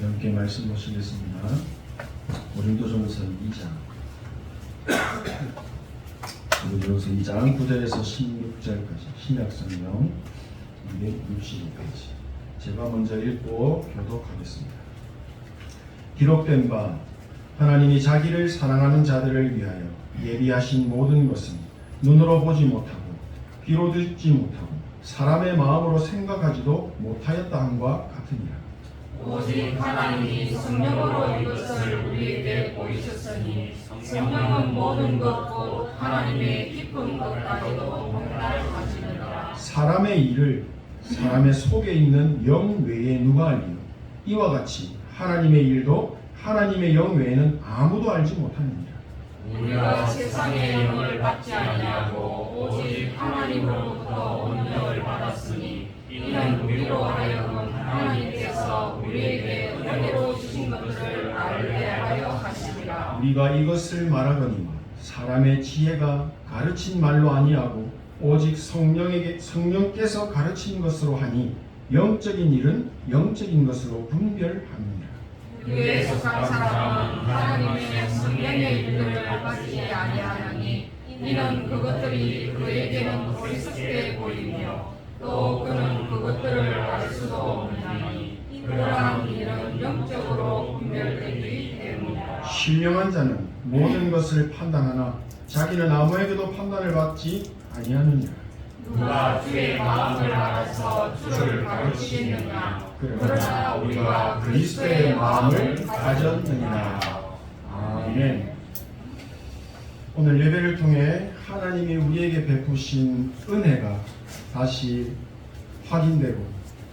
함께 말씀 보시겠습니다. 고린도전서 2장 고린도전서 2장 9절에서 16절까지 신약성경 265페이지. 제가 먼저 읽고 교독하겠습니다. 기록된 바 하나님이 자기를 사랑하는 자들을 위하여 예비하신 모든 것은 눈으로 보지 못하고 귀로 듣지 못하고 사람의 마음으로 생각하지도 못하였다 함과 같으니라. 오직 하나님이 성령으로 이것을 우리에게 보이셨으니 성령은 모든 것 곧 하나님의 깊은 것까지도 통달하시느니라. 사람의 일을 사람의 속에 있는 영 외에 누가 알리요? 이와 같이 하나님의 일도 하나님의 영 외에는 아무도 알지 못하느니라. 우리가 세상의 영을 받지 아니하고 오직 하나님으로부터 온 영을 받았으니 이는 우리로 하여금 하나님께서 우리에게 은혜로 주신 것들을 알게 하려 하시리라. 우리가 이것을 말하거니와 사람의 지혜가 가르친 말로 아니하고 오직 성령께서 가르친 것으로 하니 영적인 일은 영적인 것으로 분별합니다. 그에 속한 사람은 하나님의 성령의 일들을 받지 아니하나니 이는 그것들이 그에게는 어리석게 보이며 또 그는 그것들을 알 수도 없나니 그러한 일은 영적으로 분별되기 때문이다. 신령한 자는 모든 것을 판단하나 자기는 아무에게도 판단을 받지 아니하느니라. 누가 주의 마음을 알아서 주를 가르치겠느냐. 그러나 우리가 그리스도의 마음을 가졌느니라. 아멘. 오늘 예배를 통해 하나님이 우리에게 베푸신 은혜가 다시 확인되고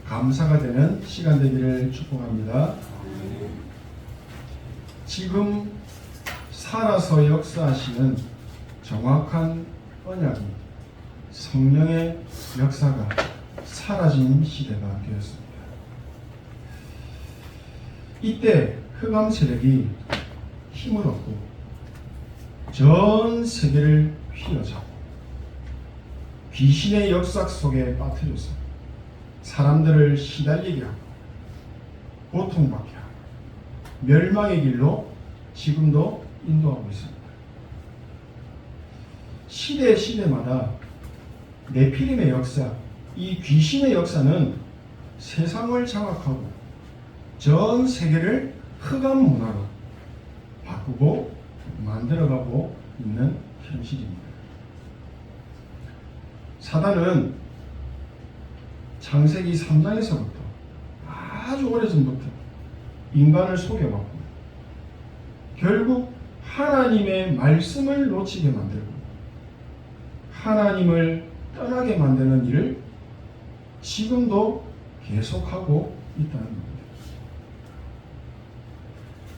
감사가 되는 시간 되기를 축복합니다. 지금 살아서 역사하시는 정확한 언약이 성령의 역사가 사라진 시대가 되었습니다. 이때 흑암 세력이 힘을 얻고 전 세계를 휘어잡고 귀신의 역사 속에 빠뜨려서 사람들을 시달리게 하고 고통받게 하고 멸망의 길로 지금도 인도하고 있습니다. 시대마다 네피림의 역사, 이 귀신의 역사는 세상을 장악하고 전 세계를 흑암 문화로 바꾸고 만들어가고 있는 현실입니다. 사단은 창세기 3장에서부터 아주 오래전부터 인간을 속여왔고 결국 하나님의 말씀을 놓치게 만들고 하나님을 떠나게 만드는 일을 지금도 계속하고 있다는 겁니다.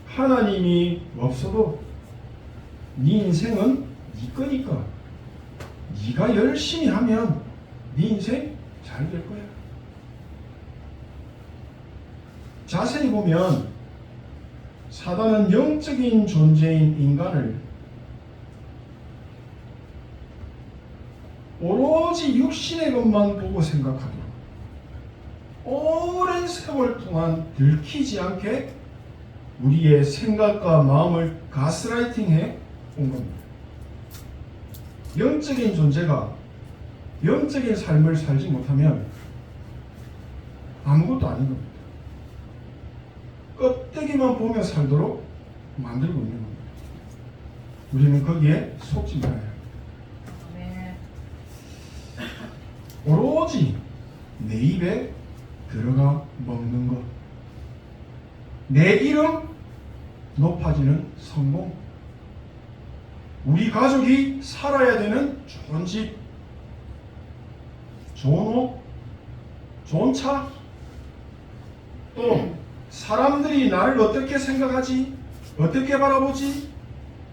하나님이 없어도 네 인생은 네 거니까 네가 열심히 하면 네 인생 잘 될 거야. 자세히 보면 사단은 영적인 존재인 인간을 오로지 육신의 것만 보고 생각하도록 오랜 세월 동안 들키지 않게 우리의 생각과 마음을 가스라이팅해 온 겁니다. 영적인 존재가 영적인 삶을 살지 못하면 아무것도 아닌 겁니다. 껍데기만 보며 살도록 만들고 있는 겁니다. 우리는 거기에 속지 말아야 합니다. 오로지 내 입에 들어가 먹는 것, 내 이름 높아지는 성공, 우리 가족이 살아야 되는 좋은 집, 좋은 옷, 좋은 차, 또 사람들이 나를 어떻게 생각하지, 어떻게 바라보지,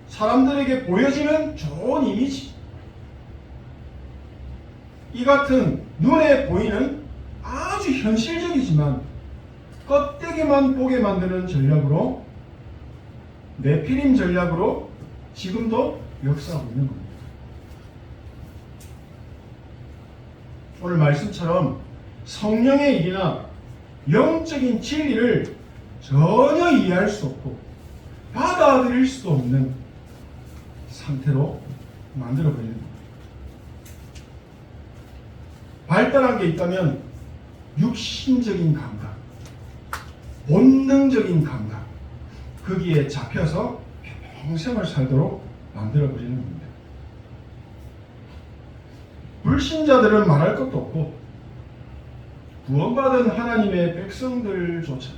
사람들에게 보여지는 좋은 이미지, 이 같은 눈에 보이는 아주 현실적이지만 껍데기만 보게 만드는 전략으로, 네피림 전략으로 지금도 역사하고 있는 겁니다. 오늘 말씀처럼 성령의 일이나 영적인 진리를 전혀 이해할 수 없고 받아들일 수 없는 상태로 만들어버리는 겁니다. 발달한 게 있다면 육신적인 감각, 본능적인 감각, 거기에 잡혀서 평생을 살도록 만들어버리는 겁니다. 불신자들은 말할 것도 없고 구원받은 하나님의 백성들조차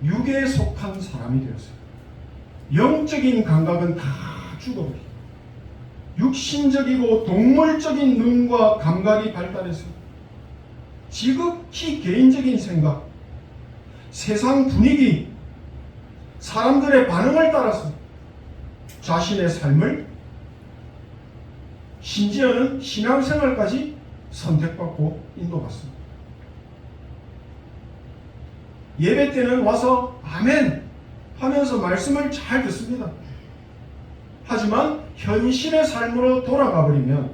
육에 속한 사람이 되었어요. 영적인 감각은 다 죽어버리고 육신적이고 동물적인 눈과 감각이 발달해서 지극히 개인적인 생각, 세상 분위기, 사람들의 반응을 따라서 자신의 삶을, 심지어는 신앙생활까지 선택받고 인도받습니다. 예배 때는 와서 아멘 하면서 말씀을 잘 듣습니다. 하지만 현실의 삶으로 돌아가 버리면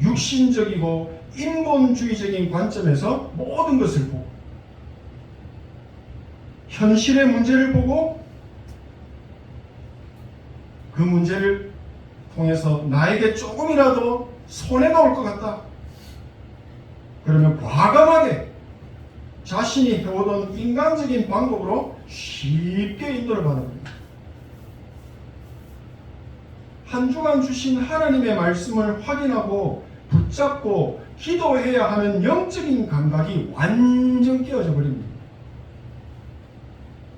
육신적이고 인본주의적인 관점에서 모든 것을 보고 현실의 문제를 보고 그 문제를 통해서 나에게 조금이라도 손해가 올 것 같다. 그러면 과감하게 자신이 해오던 인간적인 방법으로 쉽게 인도를 받아버립니다. 한 주간 주신 하나님의 말씀을 확인하고 붙잡고 기도해야 하는 영적인 감각이 완전 깨어져 버립니다.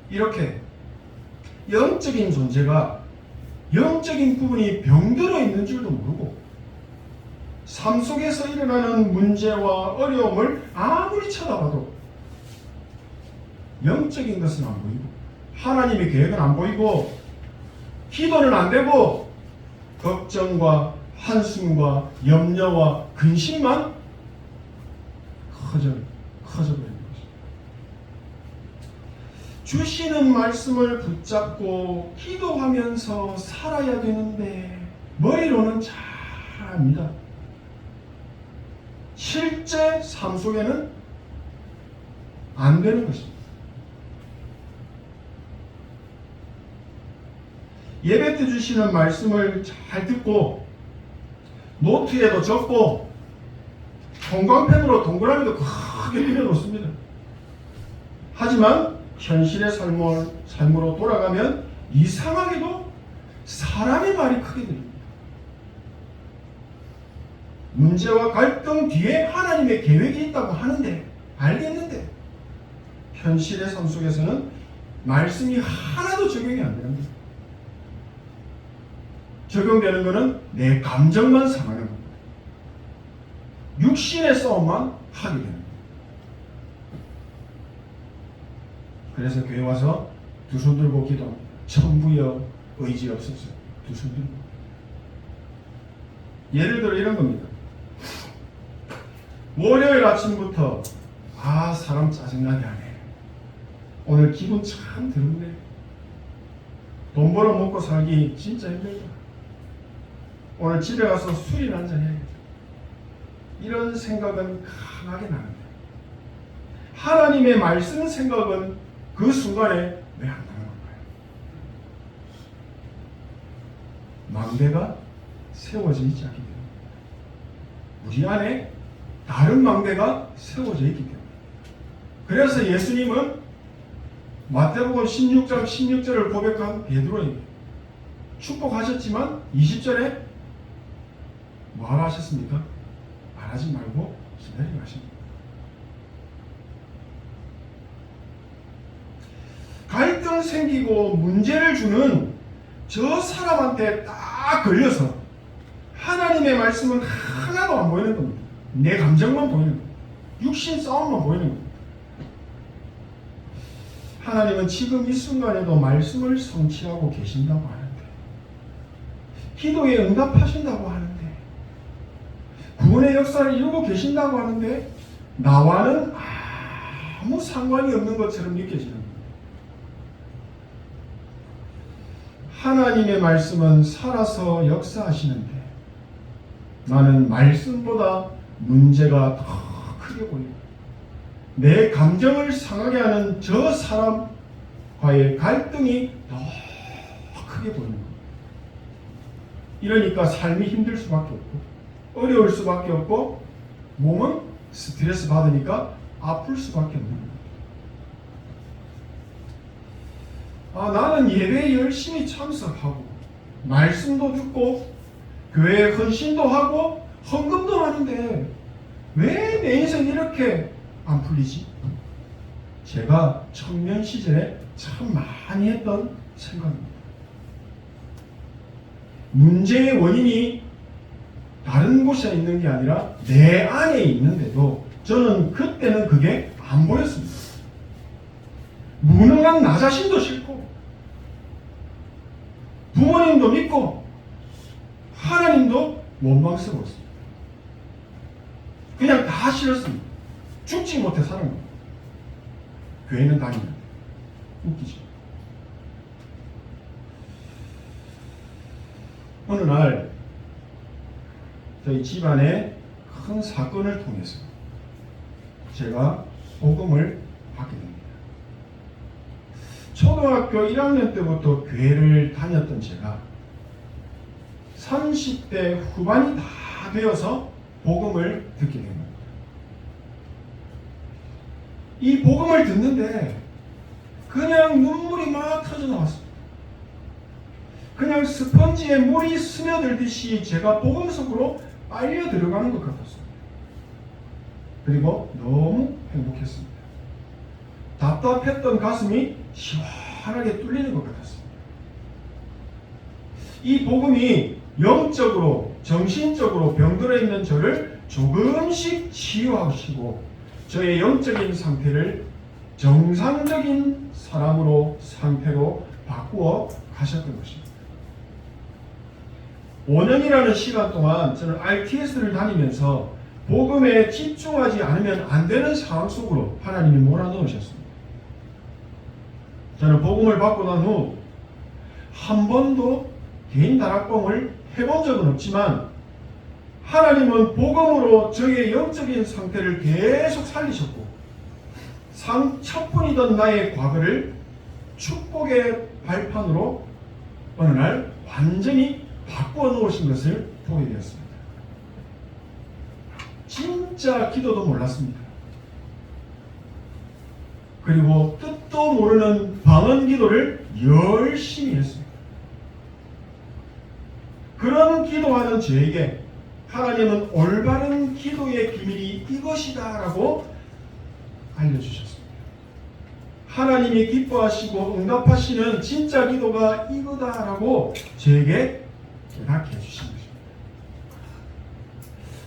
이렇게 영적인 존재가 영적인 부분이 병들어 있는 줄도 모르고 삶 속에서 일어나는 문제와 어려움을 아무리 쳐다봐도 영적인 것은 안 보이고 하나님의 계획은 안 보이고 기도는 안 되고 걱정과 한숨과 염려와 근심만 커져버리는 것입니다. 주시는 말씀을 붙잡고 기도하면서 살아야 되는데 머리로는 잘 압니다. 실제 삶 속에는 안 되는 것입니다. 예배 때 주시는 말씀을 잘 듣고 노트에도 적고 형광펜으로 동그라미도 크게 그려놓습니다. 하지만 현실의 삶으로 돌아가면 이상하게도 사람의 말이 크게 들립니다. 문제와 갈등 뒤에 하나님의 계획이 있다고 하는데 알겠는데 현실의 삶 속에서는 말씀이 하나도 적용이 안 됩니다. 적용되는 것은 내 감정만 상하는 겁니다. 육신의 싸움만 하게 됩니다. 그래서 교회 와서 두 손 들고 기도합니다. 천부여 의지 없어서 두 손 들고. 예를 들어 이런 겁니다. 월요일 아침부터 사람 짜증나게 하네. 오늘 기분 참 드럽네. 돈 벌어 먹고 살기 진짜 힘들다. 오늘 집에 가서 술이나 한잔 해야겠다. 이런 생각은 강하게 나는데 하나님의 말씀 생각은 그 순간에 왜 안 나는 걸까요? 망대가 세워져 있지 않기 때문에 우리 안에 다른 망대가 세워져 있기 때문에 그래서 예수님은 마태복음 16장 16절을 고백한 베드로에게 축복하셨지만 20절에 뭐 하셨습니까? 말하지 말고 기다리고 하십니다. 갈등 생기고 문제를 주는 저 사람한테 딱 걸려서 하나님의 말씀은 하나도 안 보이는 겁니다. 내 감정만 보이는 겁니다. 육신 싸움만 보이는 겁니다. 하나님은 지금 이 순간에도 말씀을 성취하고 계신다고 하는데 기도에 응답하신다고 하는데 구원의 역사를 이루고 계신다고 하는데 나와는 아무 상관이 없는 것처럼 느껴지는 겁니다. 하나님의 말씀은 살아서 역사하시는데 나는 말씀보다 문제가 더 크게 보이고 내 감정을 상하게 하는 저 사람과의 갈등이 더 크게 보이는 겁니다. 이러니까 삶이 힘들 수밖에 없고 어려울 수밖에 없고 몸은 스트레스 받으니까 아플 수밖에 없는 겁니다. 나는 예배에 열심히 참석하고 말씀도 듣고 교회에 헌신도 하고 헌금도 하는데 왜 내 인생 이렇게 안 풀리지? 제가 청년 시절에 참 많이 했던 생각입니다. 문제의 원인이 다른 곳에 있는 게 아니라 내 안에 있는데도 저는 그때는 그게 안 보였습니다. 무능한 나 자신도 싫고 부모님도 믿고 하나님도 원망스러웠습니다. 그냥 다 싫었습니다. 죽지 못해 사는 겁니다. 교회는 다니는데 웃기죠. 어느 날 저희 집안의 큰 사건을 통해서 제가 복음을 받게 됩니다. 초등학교 1학년 때부터 교회를 다녔던 제가 30대 후반이 다 되어서 복음을 듣게 된 겁니다. 이 복음을 듣는데 그냥 눈물이 막 터져 나왔습니다. 그냥 스펀지에 물이 스며들듯이 제가 복음 속으로 빨려 들어가는 것 같았습니다. 그리고 너무 행복했습니다. 답답했던 가슴이 시원하게 뚫리는 것 같았습니다. 이 복음이 영적으로 정신적으로 병들어 있는 저를 조금씩 치유하시고 저의 영적인 상태를 정상적인 사람으로 상태로 바꾸어 가셨던 것입니다. 5년이라는 시간 동안 저는 RTS를 다니면서 복음에 집중하지 않으면 안 되는 상황 속으로 하나님이 몰아넣으셨습니다. 저는 복음을 받고 난 후 한 번도 개인 다락방을 해본 적은 없지만 하나님은 복음으로 저의 영적인 상태를 계속 살리셨고 상처뿐이던 나의 과거를 축복의 발판으로 어느 날 완전히 바꾸어 놓으신 것을 보게 되었습니다. 진짜 기도도 몰랐습니다. 그리고 뜻도 모르는 방언 기도를 열심히 했습니다. 그런 기도하는 저에게 하나님은 올바른 기도의 비밀이 이것이다 라고 알려주셨습니다. 하나님이 기뻐하시고 응답하시는 진짜 기도가 이거다 라고 저에게 깨닫게 해주신 것입니다.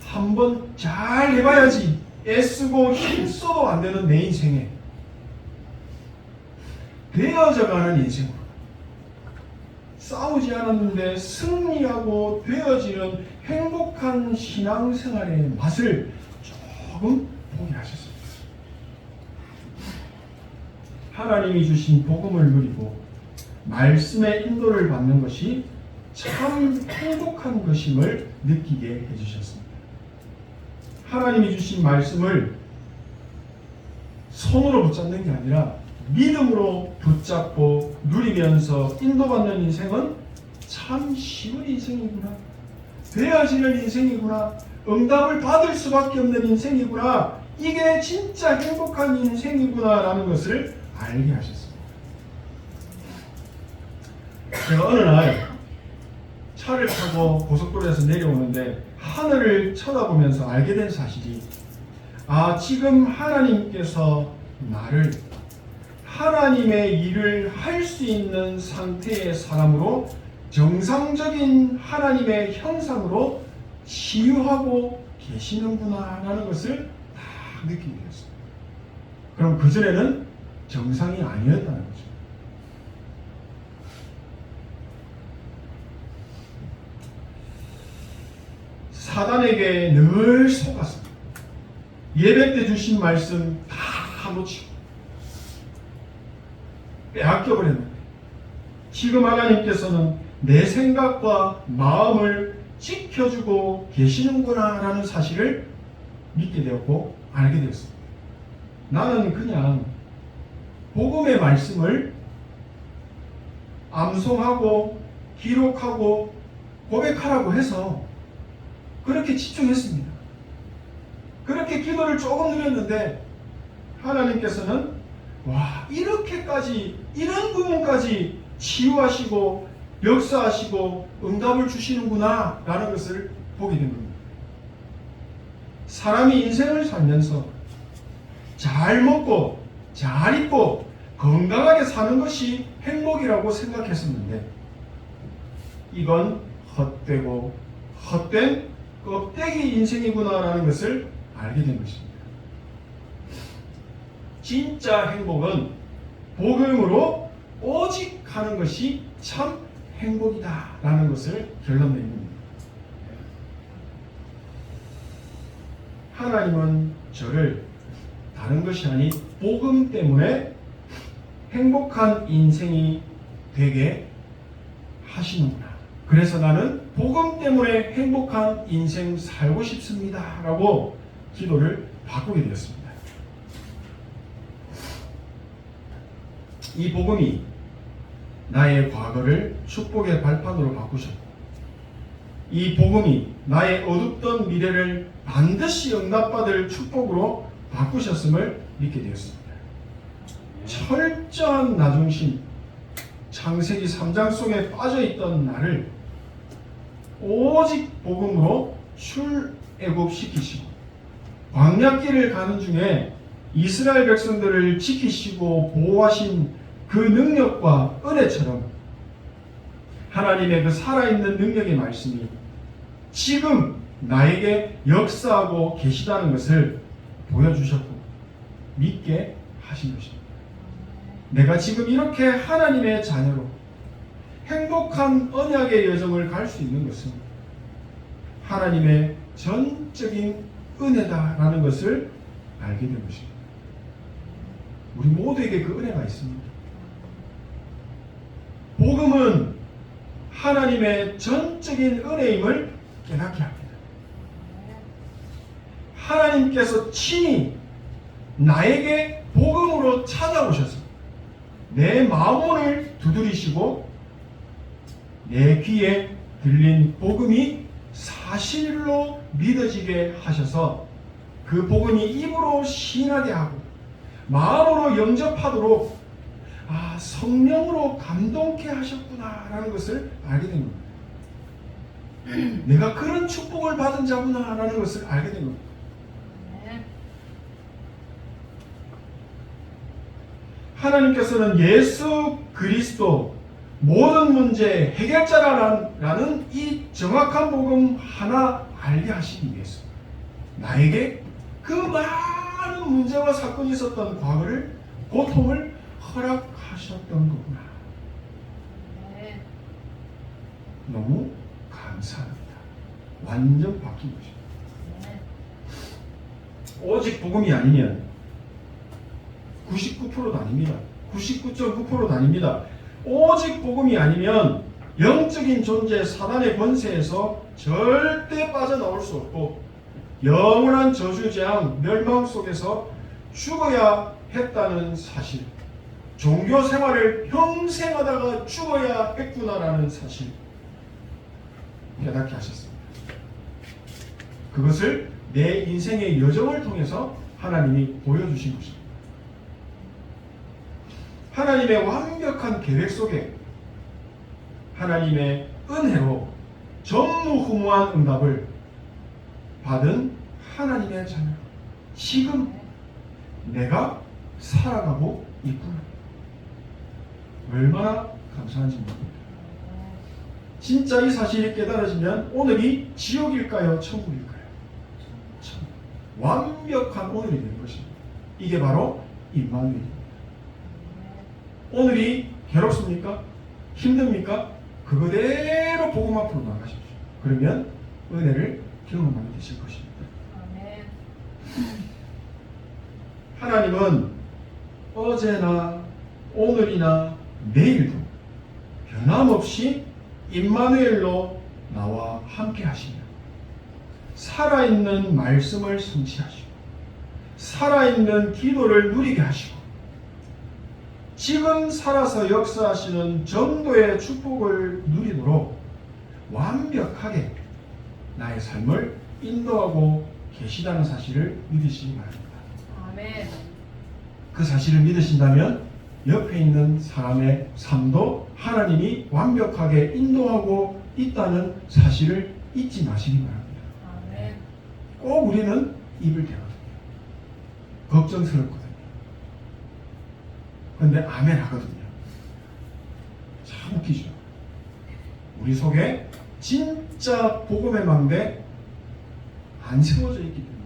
한번 잘 해봐야지 애쓰고 힘써도 안 되는 내 인생에 되어져가는 인생으로 싸우지 않았는데 승리하고 되어지는 행복한 신앙생활의 맛을 조금 보게 하셨습니다. 하나님이 주신 복음을 누리고 말씀의 인도를 받는 것이 참 행복한 것임을 느끼게 해주셨습니다. 하나님이 주신 말씀을 손으로 붙잡는 게 아니라 믿음으로 붙잡고 누리면서 인도받는 인생은 참 쉬운 인생이구나. 되어지는 인생이구나. 응답을 받을 수밖에 없는 인생이구나. 이게 진짜 행복한 인생이구나 라는 것을 알게 하셨습니다. 제가 어느 날 차를 타고 고속도로에서 내려오는데 하늘을 쳐다보면서 알게 된 사실이 지금 하나님께서 나를 하나님의 일을 할 수 있는 상태의 사람으로 정상적인 하나님의 형상으로 치유하고 계시는구나 라는 것을 다 느끼게 되었습니다. 그럼 그전에는 정상이 아니었다는 거죠. 사단에게 늘 속았습니다. 예배 때 주신 말씀 다 놓치고 빼앗겨버렸는데 지금 하나님께서는 내 생각과 마음을 지켜주고 계시는구나 라는 사실을 믿게 되었고 알게 되었습니다. 나는 그냥 복음의 말씀을 암송하고 기록하고 고백하라고 해서 그렇게 집중했습니다. 그렇게 기도를 조금 드렸는데 하나님께서는 와, 이렇게까지 이런 부분까지 치유하시고 역사하시고 응답을 주시는구나 라는 것을 보게 된 겁니다. 사람이 인생을 살면서 잘 먹고 잘 입고 건강하게 사는 것이 행복이라고 생각했었는데 이건 헛되고 헛된 껍데기 인생이구나라는 것을 알게 된 것입니다. 진짜 행복은 복음으로 오직 하는 것이 참 행복이다 라는 것을 결론내는 겁니다. 하나님은 저를 다른 것이 아닌 복음 때문에 행복한 인생이 되게 하시는구나. 그래서 나는 복음 때문에 행복한 인생 살고 싶습니다 라고 기도를 바꾸게 되었습니다. 이 복음이 나의 과거를 축복의 발판으로 바꾸셨고 이 복음이 나의 어둡던 미래를 반드시 응답받을 축복으로 바꾸셨음을 믿게 되었습니다. 철저한 나중심, 창세기 3장 속에 빠져있던 나를 오직 복음으로 출애굽시키시고 광야길을 가는 중에 이스라엘 백성들을 지키시고 보호하신 그 능력과 은혜처럼 하나님의 그 살아있는 능력의 말씀이 지금 나에게 역사하고 계시다는 것을 보여주셨고 믿게 하신 것입니다. 내가 지금 이렇게 하나님의 자녀로 행복한 언약의 여정을 갈 수 있는 것은 하나님의 전적인 은혜다라는 것을 알게 된 것입니다. 우리 모두에게 그 은혜가 있습니다. 복음은 하나님의 전적인 은혜임을 깨닫게 합니다. 하나님께서 친히 나에게 복음으로 찾아오셔서 내 마음을 두드리시고 내 귀에 들린 복음이 사실로 믿어지게 하셔서 그 복음이 입으로 시인하게 하고 마음으로 영접하도록 성령으로 감동케 하셨구나라는 것을 알게 된 겁니다. 내가 그런 축복을 받은 자구나라는 것을 알게 된 겁니다. 하나님께서는 예수 그리스도 모든 문제의 해결자라는 이 정확한 복음 하나 알게 하시기 위해서 나에게 그 많은 문제와 사건이 있었던 과거를 고통을 허락하셨던 거구나. 너무 감사합니다. 완전 바뀐 것입니다. 오직 복음이 아니면 99%도 아닙니다. 99.9%도 아닙니다. 오직 복음이 아니면 영적인 존재 사단의 권세에서 절대 빠져나올 수 없고 영원한 저주 재앙 멸망 속에서 죽어야 했다는 사실, 종교 생활을 평생 하다가 죽어야 했구나라는 사실 깨닫게 하셨습니다. 그것을 내 인생의 여정을 통해서 하나님이 보여주신 것입니다. 하나님의 완벽한 계획 속에 하나님의 은혜로 전무후무한 응답을 받은 하나님의 자녀, 지금 내가 살아가고 있구나. 얼마나 감사한지 모릅니다. 진짜 이 사실이 깨달아지면 오늘이 지옥일까요? 천국일까요? 완벽한 오늘이 된 것입니다. 이게 바로 임마누엘입니다. 오늘이 괴롭습니까? 힘듭니까? 그대로 복음 앞으로 나가십시오. 그러면 은혜를 경험하게 되실 것입니다. 하나님은 어제나 오늘이나 내일도 변함없이 임마누엘로 나와 함께 하시며 살아있는 말씀을 성취하시고 살아있는 기도를 누리게 하시고 지금 살아서 역사하시는 전도의 축복을 누리도록 완벽하게 나의 삶을 인도하고 계시다는 사실을 믿으시기 바랍니다. 아멘. 그 사실을 믿으신다면 옆에 있는 사람의 삶도 하나님이 완벽하게 인도하고 있다는 사실을 잊지 마시기 바랍니다. 아멘. 꼭 우리는 입을 대거든요. 걱정스럽거든요. 그런데 아멘 하거든요. 참 웃기죠. 우리 속에 진짜 복음의 망대 안 세워져 있기 때문에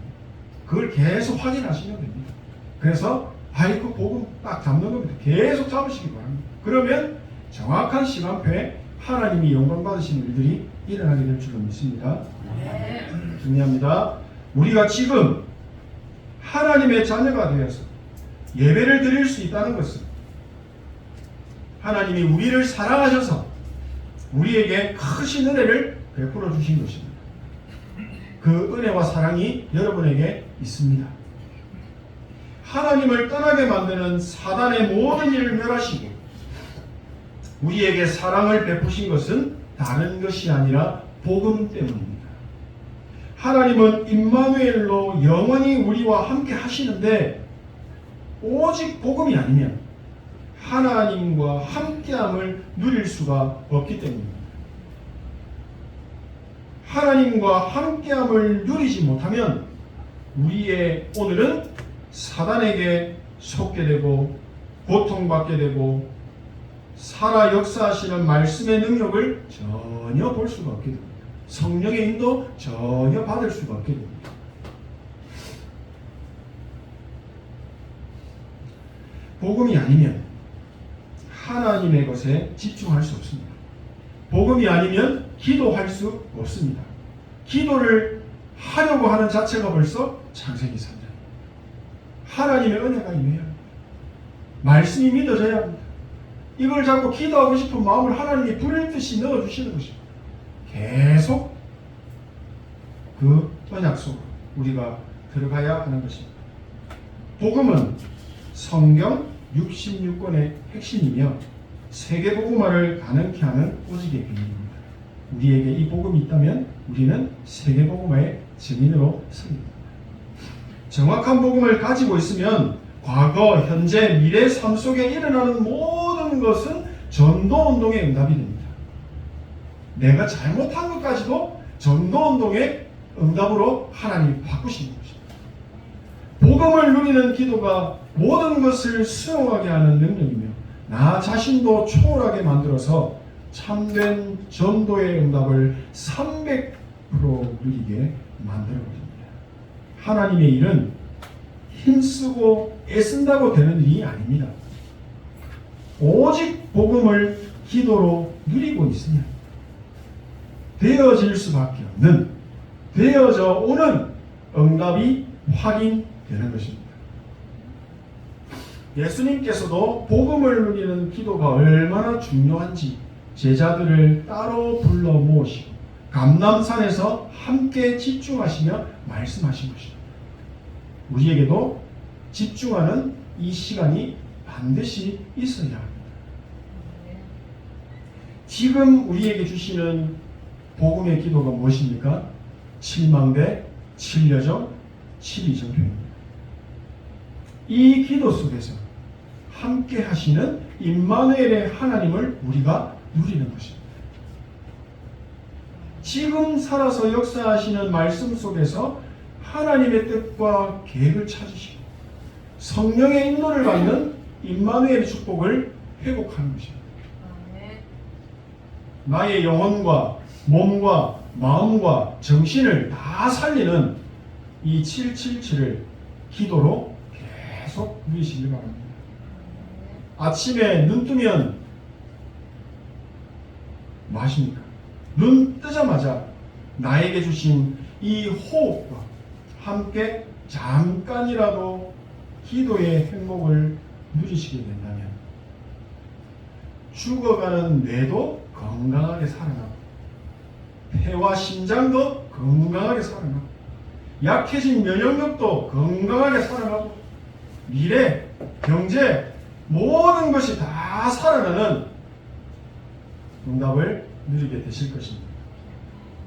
그걸 계속 확인하시면 됩니다. 그래서 그 복음 딱 잡는 겁니다. 계속 잡으시기 바랍니다. 그러면 정확한 시간표에 하나님이 영광 받으시는 일들이 일어나게 될 줄로 믿습니다. 네. 중요합니다. 우리가 지금 하나님의 자녀가 되어서 예배를 드릴 수 있다는 것은 하나님이 우리를 사랑하셔서 우리에게 크신 은혜를 베풀어 주신 것입니다. 그 은혜와 사랑이 여러분에게 있습니다. 하나님을 떠나게 만드는 사단의 모든 일을 멸하시고 우리에게 사랑을 베푸신 것은 다른 것이 아니라 복음 때문입니다. 하나님은 임마누엘로 영원히 우리와 함께 하시는데 오직 복음이 아니면 하나님과 함께함을 누릴 수가 없기 때문입니다. 하나님과 함께함을 누리지 못하면 우리의 오늘은 사단에게 속게 되고 고통받게 되고 살아 역사하시는 말씀의 능력을 전혀 볼 수가 없게 됩니다. 성령의 인도 전혀 받을 수가 없게 됩니다. 복음이 아니면 하나님의 것에 집중할 수 없습니다. 복음이 아니면 기도할 수 없습니다. 기도를 하려고 하는 자체가 벌써 창세기 3장. 하나님의 은혜가 임해야 합니다. 말씀이 믿어져야 합니다. 이걸 잡고 기도하고 싶은 마음을 하나님이 불일듯이 넣어주시는 것입니다. 계속 그 언약 속으로 우리가 들어가야 하는 것입니다. 복음은 성경 66권의 핵심이며 세계복음화를 가능케 하는 오직의 비밀입니다. 우리에게 이 복음이 있다면 우리는 세계복음화의 증인으로 서립니다. 정확한 복음을 가지고 있으면 과거, 현재, 미래 삶 속에 일어나는 모든 것은 전도운동의 응답이 됩니다. 내가 잘못한 것까지도 전도운동의 응답으로 하나님이 바꾸시는 것입니다. 복음을 누리는 기도가 모든 것을 수용하게 하는 능력이며 나 자신도 초월하게 만들어서 참된 전도의 응답을 300% 누리게 만들어버립니다. 하나님의 일은 힘쓰고 애쓴다고 되는 일이 아닙니다. 오직 복음을 기도로 누리고 있으면 되어질 수밖에 없는, 되어져 오는 응답이 확인되는 것입니다. 예수님께서도 복음을 누리는 기도가 얼마나 중요한지 제자들을 따로 불러 모으시고 감람산에서 함께 집중하시며 말씀하신 것입니다. 우리에게도 집중하는 이 시간이 반드시 있어야 합니다. 지금 우리에게 주시는 복음의 기도가 무엇입니까? 7망대, 7여정, 7이정표입니다. 이 기도 속에서 함께 하시는 임마누엘의 하나님을 우리가 누리는 것입니다. 지금 살아서 역사하시는 말씀 속에서 하나님의 뜻과 계획을 찾으시고 성령의 인도를 받는 임마누엘의 축복을 회복하는 것입니다. 나의 영혼과 몸과 마음과 정신을 다 살리는 이 777을 기도로 계속 누리시길 바랍니다. 아침에 눈 뜨면 뭐 하십니까? 눈 뜨자마자 나에게 주신 이 호흡과 함께 잠깐이라도 기도의 행복을 누리시게 된다면 죽어가는 뇌도 건강하게 살아나고 폐와 심장도 건강하게 살아나고 약해진 면역력도 건강하게 살아가고 미래, 경제 모든 것이 다 살아나는 응답을 누리게 되실 것입니다.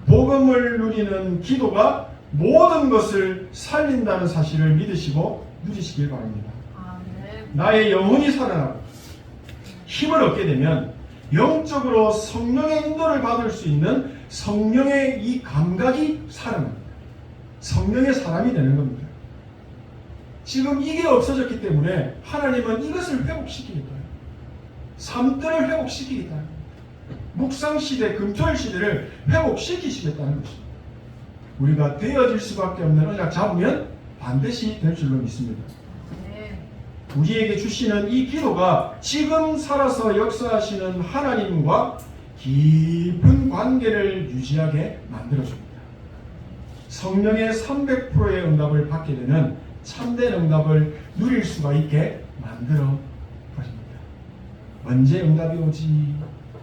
복음을 누리는 기도가 모든 것을 살린다는 사실을 믿으시고 누리시길 바랍니다. 나의 영혼이 살아나고 힘을 얻게 되면 영적으로 성령의 인도를 받을 수 있는 성령의 이 감각이 살아납니다. 성령의 사람이 되는 겁니다. 지금 이게 없어졌기 때문에 하나님은 이것을 회복시키겠다. 삶들을 회복시키겠다. 묵상시대, 금토일 시대를 회복시키시겠다는 것입니다. 우리가 되어질 수밖에 없는 언약 잡으면 반드시 될 줄로 믿습니다. 우리에게 주시는 이 기도가 지금 살아서 역사하시는 하나님과 깊은 관계를 유지하게 만들어줍니다. 성령의 300%의 응답을 받게 되는 참된 응답을 누릴 수가 있게 만들어 버립니다. 언제 응답이 오지?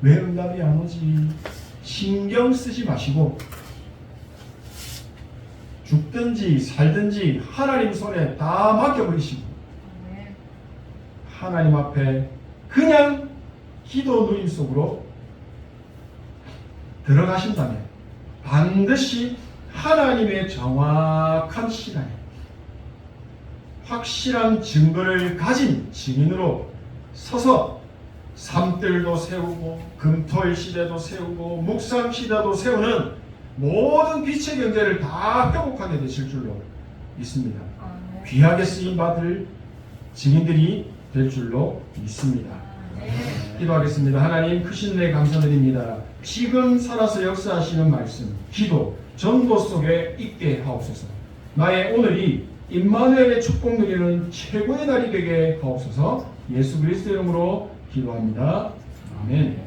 왜 응답이 안 오지? 신경 쓰지 마시고 죽든지 살든지 하나님 손에 다 맡겨버리시고 하나님 앞에 그냥 기도 누림 속으로 들어가신다면 반드시 하나님의 정확한 시간에 확실한 증거를 가진 증인으로 서서 삶들도 세우고 금토일 시대도 세우고 묵상 시대도 세우는 모든 빛의 경제를 다 회복하게 되실 줄로 믿습니다. 귀하게 쓰임 받을 증인들이 될 줄로 믿습니다. 기도하겠습니다. 하나님 크신 은혜 감사드립니다. 지금 살아서 역사하시는 말씀, 기도, 전도 속에 있게 하옵소서. 나의 오늘이 임마누엘의 축복 누리는 최고의 날이 되게 하옵소서. 예수 그리스도의 이름으로 기도합니다. 아멘.